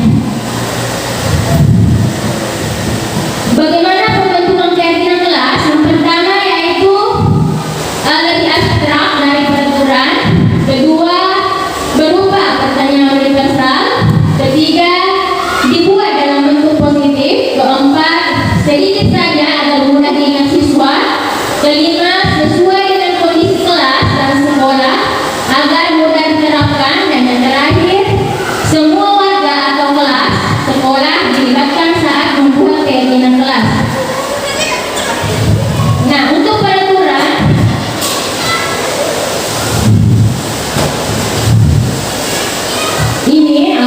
Bagaimana pembentukan keyakinan kelas? Yang pertama yaitu lebih abstrak dari peraturan. Kedua, berupa pertanyaan universal. Ketiga, dibuat dalam bentuk positif. Keempat, sedikit saja agar mudah diingat siswa. Kelima, sesuai dengan kondisi kelas dan sekolah agar mudah diterapkan. Dan yang terakhir, semua warga atau kelas sekolah dilibatkan saat membuat keyakinan kelas. Nah, untuk peraturan ini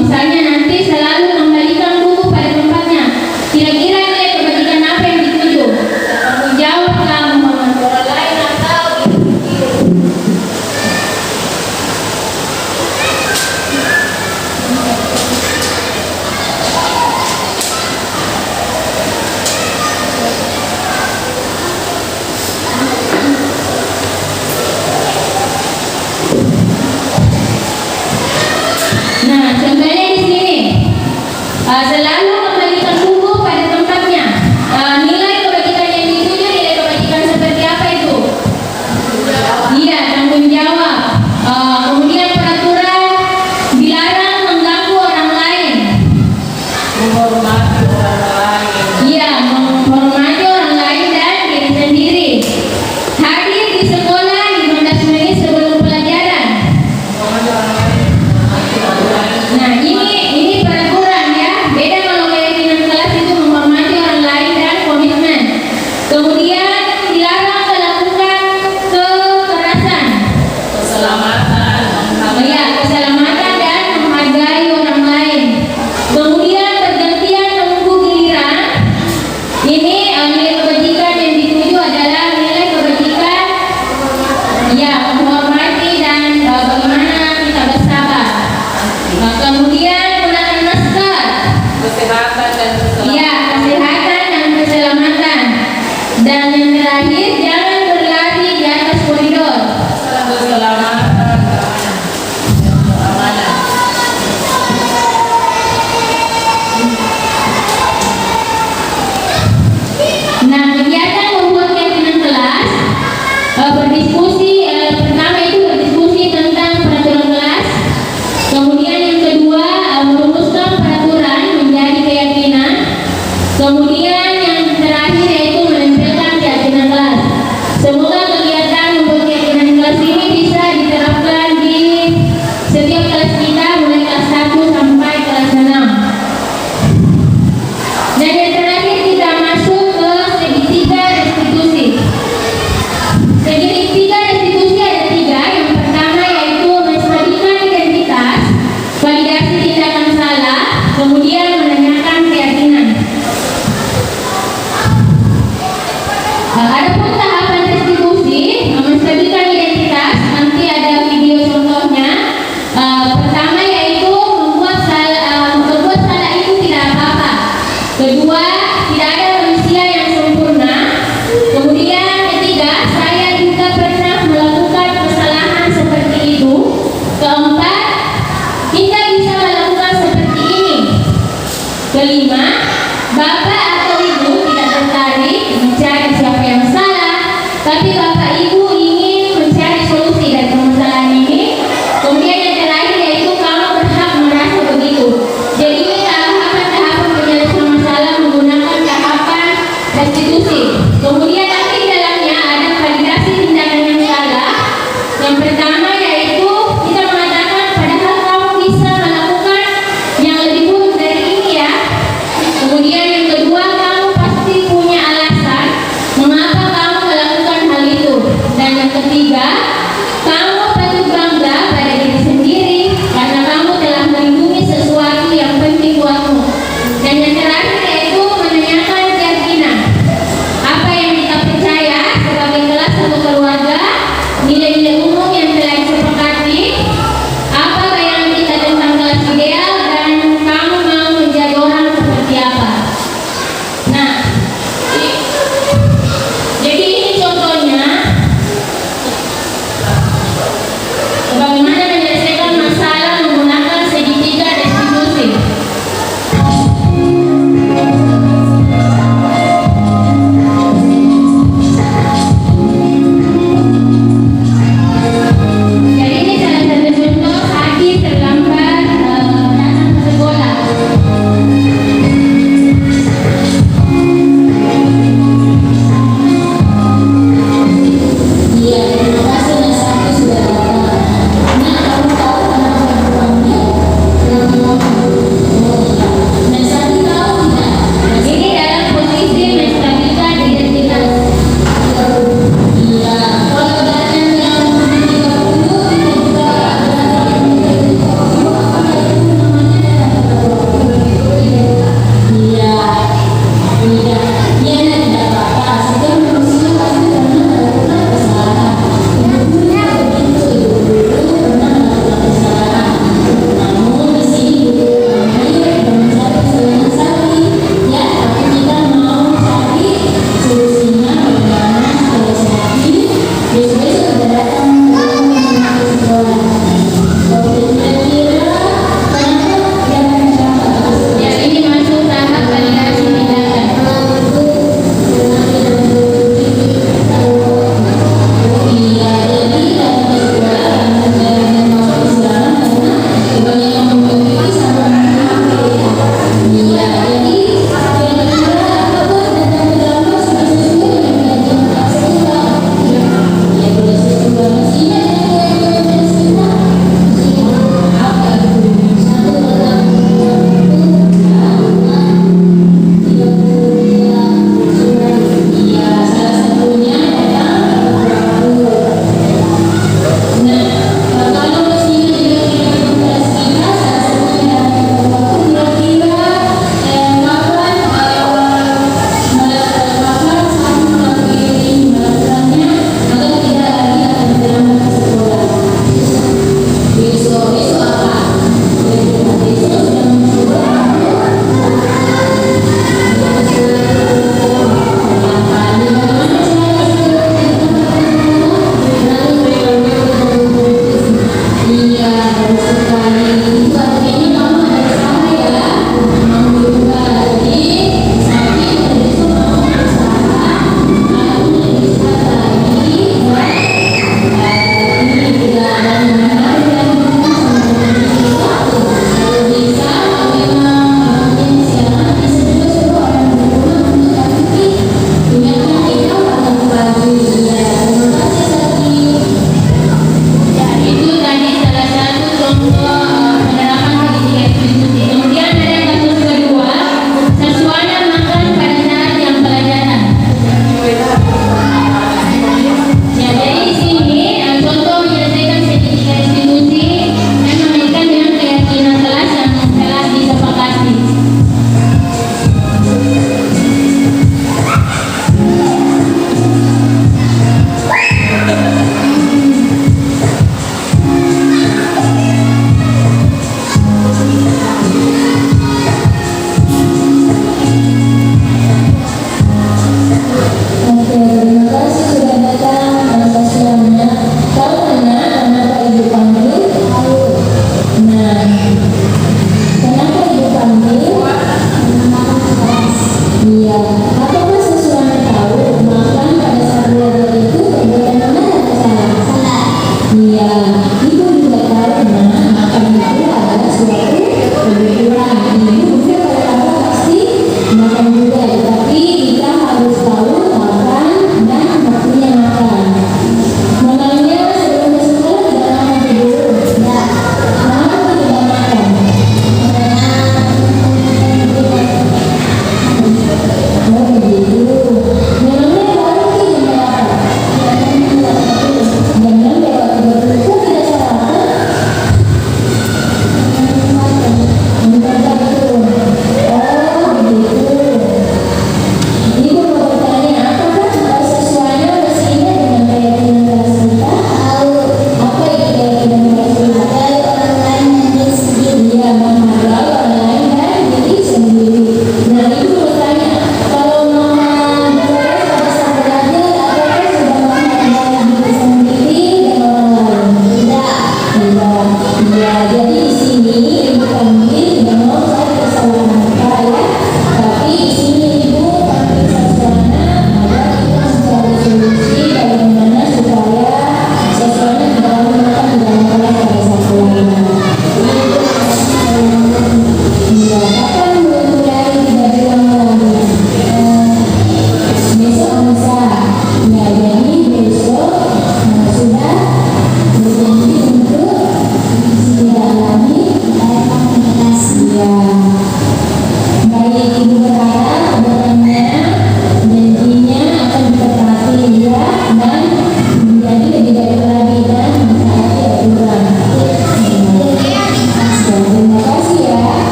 misalnya nanti selalu kembalikan buku pada tempatnya. Kira-kira nilai kebajikan apa yang dituju? Tanggung jawab kah, membantu orang lain atau Nah, contohnya di sini selalu kembalikan buku pada tempatnya. Nilai kebajikan yang dituju, nilai kebajikan seperti apa itu? Iya, tanggung jawab. Kemudian peraturan dilarang mengganggu orang lain. Menghormati orang lain. Iya, menghormati orang lain dan diri sendiri. Hadir di sekolah 15 menit sebelum pelajaran. Nah, ini peraturan ya. Beda kalau keyakinan kelas itu menghormati orang lain dan komitmen. Kemudian dilarang melakukan kekerasan. Keselamatan. Ya, keselamatan dan menghargai orang lain. Kemudian pergantian menunggu giliran. Ini nilai kebajikan yang dituju adalah nilai kebajikan ya, menghormati dan bagaimana kita bersabar. Kemudian gunakan masker. Kesehatan dan keselamatan. Ya, kesehatan dan keselamatan. Dan yang terakhir, jangan berlari di atas koridor. Keselamatan. Amanah. Nah, kegiatan membuat keyakinan kelas berdiskusi. Pertama itu berdiskusi tentang peraturan kelas. Kemudian yang kedua merumuskan peraturan menjadi keyakinan. Kemudian yang terakhir yaitu menempelkan keyakinan kelas. Adapun tahapan restitusi menstabilkan identitas, nanti ada video contohnya. Pertama yaitu membuat salah itu tidak apa-apa. Kedua, tidak ada manusia yang sempurna. Kemudian ketiga, saya juga pernah melakukan kesalahan seperti itu. Keempat, kita bisa melakukan seperti ini. Kelima, bapak atau ibu tidak tertarik mencari siapa yang salah,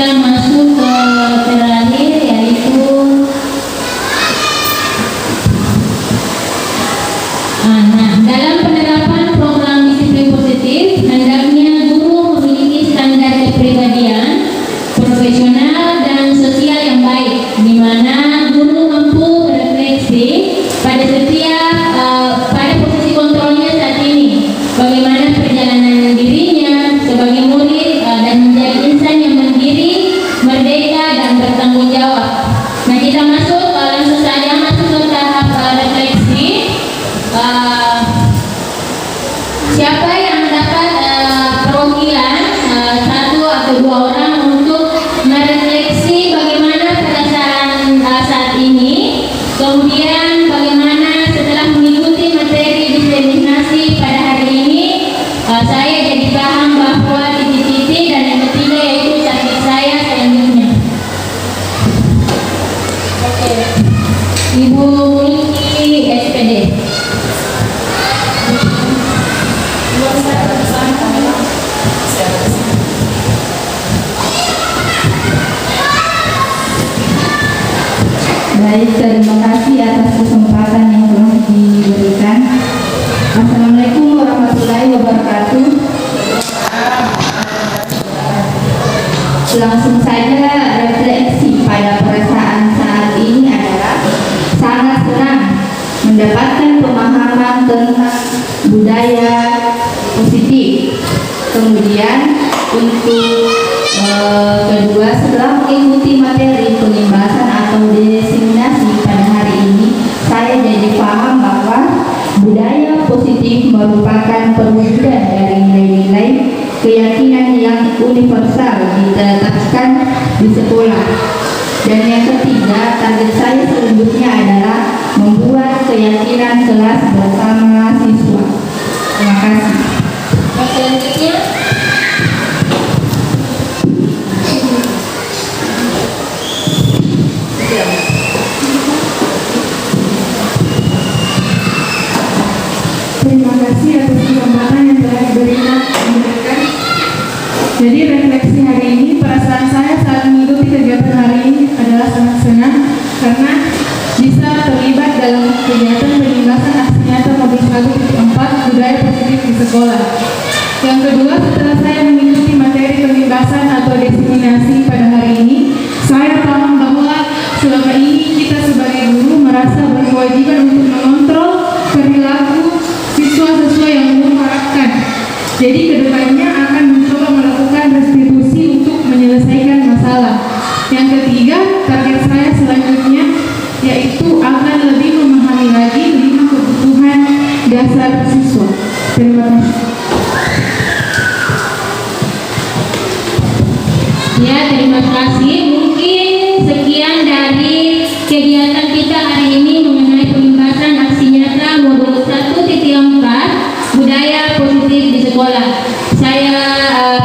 kita masuk ke terakhir, yaitu dalam penerapan program disiplin positif, hendaknya guru memiliki standar kepribadian, profesional dan sosial yang baik, di mana guru mampu berefleksi pada setiap pada posisi kontrolnya saat ini, bagaimana perjalanan dirinya sebagai murid dan menjadi insan yang mandiri, merdeka dan bertanggung jawab. Nah, kita masuk langsung saja masuk ke tahap refleksi. Siapa yang dapat perwakilan satu atau dua orang untuk merefleksi bagaimana perasaan saat ini, kemudian bagaimana setelah mengikuti materi diseminasi pada hari ini saya jadi paham bahwa titik-titik, dan yang ketiga yaitu target saya selanjutnya. Oke. Ibu Niki SPD. Baik, terima kasih atas kesempatan yang telah diberikan. Assalamualaikum warahmatullahi wabarakatuh. Langsung saja refleksi pada perasaan saat ini adalah sangat senang mendapatkan pemahaman tentang budaya positif. Kemudian untuk kedua, setelah mengikuti materi penyimbasan atau diseminasi pada hari ini, saya jadi paham bahwa budaya positif merupakan perwujudan dari nilai-nilai keyakinan yang universal ditetapkan di sekolah. Dan yang ketiga, target saya selanjutnya adalah membuat keyakinan kelas bersama siswa. Terima kasih. Selanjutnya terima kasih atas kesempatan yang telah diberikan. Jadi refleksi hari ini, perasaan saya saat mengikuti kegiatan hari ini adalah sangat senang karena bisa terlibat dalam kegiatan penyimbasan aksi nyata Modul 1.4 budaya positif di sekolah. Yang kedua, setelah saya mengikuti materi penyimbasan atau diseminasi pada hari ini, saya paham bahwa selama ini kita sebagai guru merasa berkewajiban untuk mengontrol perilaku siswa sesuai yang guru harapkan. Jadi kedepannya akan mencoba melakukan restitusi untuk menyelesaikan masalah. Yang ketiga, target saya selanjutnya yaitu akan lebih memahami lagi 5 kebutuhan dasar siswa. Terima kasih. ya, terima kasih. Mungkin sekian dari kegiatan kita hari ini mengenai penyimbasan aksi nyata Modul 1.4 budaya positif di sekolah. Saya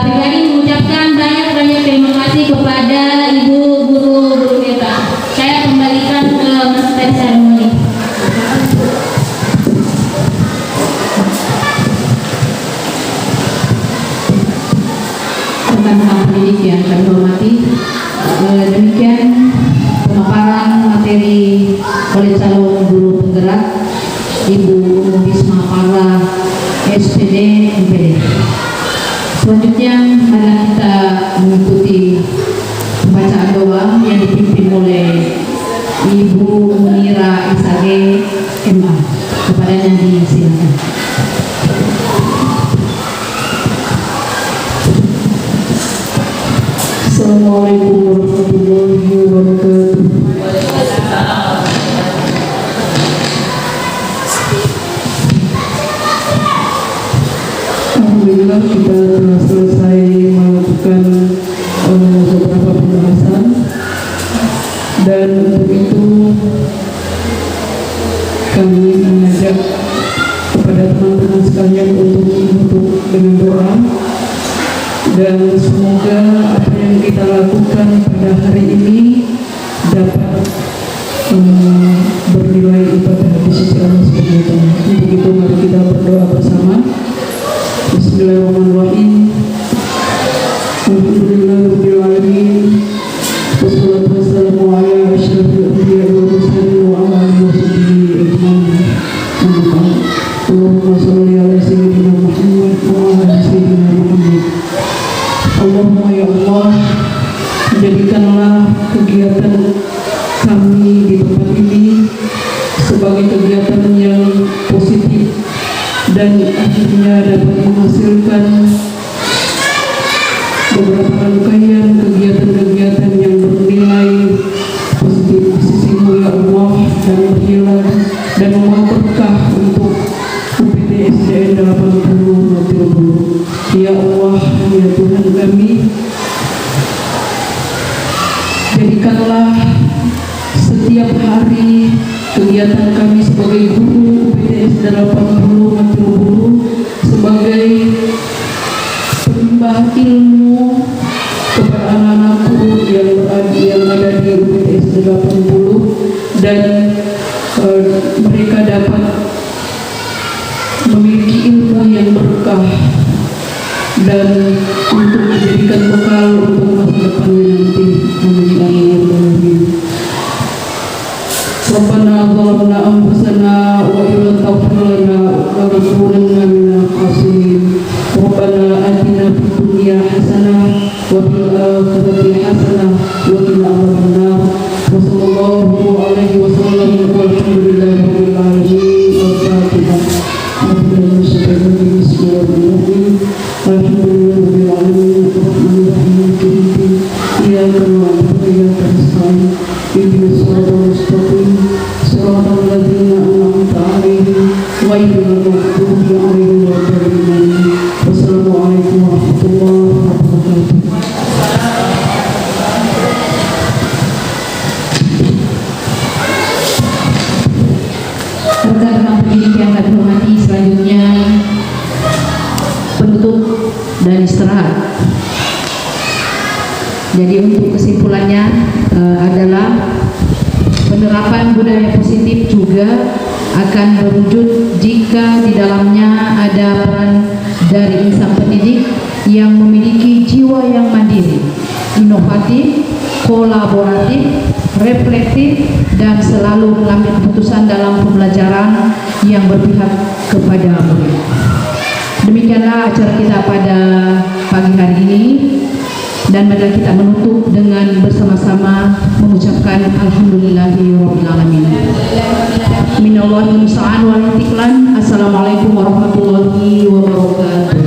pribadi mengucapkan banyak terima kasih kepada Ibu Guru kita. Saya kembalikan ke Master Seremoni. Rekan-rekan pendidik yang kami hormati, demikian pemaparan materi oleh calon guru penggerak Ibu Bisma Parra, SPD MPD. Selanjutnya adalah kita mengikuti pembacaan doa yang dipimpin oleh Ibu Munira Isage MA. Kepadanya disilakan. Assalamualaikum warahmatullahi wabarakatuh. Alhamdulillah kita telah selesai melakukan beberapa pembahasan, dan untuk itu kami mengajak kepada teman-teman sekalian untuk menutup dengan doa. Dan semoga apa yang kita lakukan pada hari ini dapat bernilai ibadah di sisi Allah SWT. Untuk itu mari kita berdoa bersama. Bismillahirrahmanirrahim. Alhamdulillahirabbil alamin. menghasilkan beberapa rangkaian kegiatan-kegiatan yang bernilai positif di sisimu ya Allah, dan berhilang dan membawa berkah untuk UPT SDN 80 Matilbulu. Ya Allah, ya Tuhan kami, jadikanlah setiap hari kegiatan kami sebagai guru UPTS 80 Matilbulu sebagai penambah ilmu kepada anak-anakku yang ada di UPTS 80, dan mereka dapat memiliki ilmu yang berkah dan untuk dijadikan bekal untuk masa depannya nanti. Amin. Rabbana zalamna anfusana wa illam taghfir lana lanakunanna minal khasirin. Rabbana atina fid dunya hasanah wa fil akhirati hasanah wa qina adzabannar. Wa sallallahu alaihi wasallam walhamdulillahi rabbil alamin. Al-Fatihah. Bismillahirrahmanirrahim. Alhamdulillahi rabbil alamin. Arrahmanir rahim. Iyyaka na'budu wa iyyaka nasta'in. Ihdinas siratal mustaqim. Siratal ladzina an'amta 'alaihim ghairil maghdubi 'alaihim waladdallin. Wassalamualaikum warahmatullahi wabarakatuh. Rekan-rekan pendidik yang kami hormati, selanjutnya penutup dan istirahat. Jadi untuk kesimpulannya adalah penerapan budaya positif juga akan berwujud jika di dalamnya ada peran dari insan pendidik yang memiliki jiwa yang mandiri, inovatif, kolaboratif, reflektif, dan selalu mengambil keputusan dalam pembelajaran yang berpihak kepada murid. Demikianlah acara kita pada pagi hari ini, dan mari kita menutup dengan bersama-sama mengucapkan alhamdulillahirabbil alamin. Minallahi musta'an wal istiqlan. Assalamualaikum warahmatullahi wabarakatuh.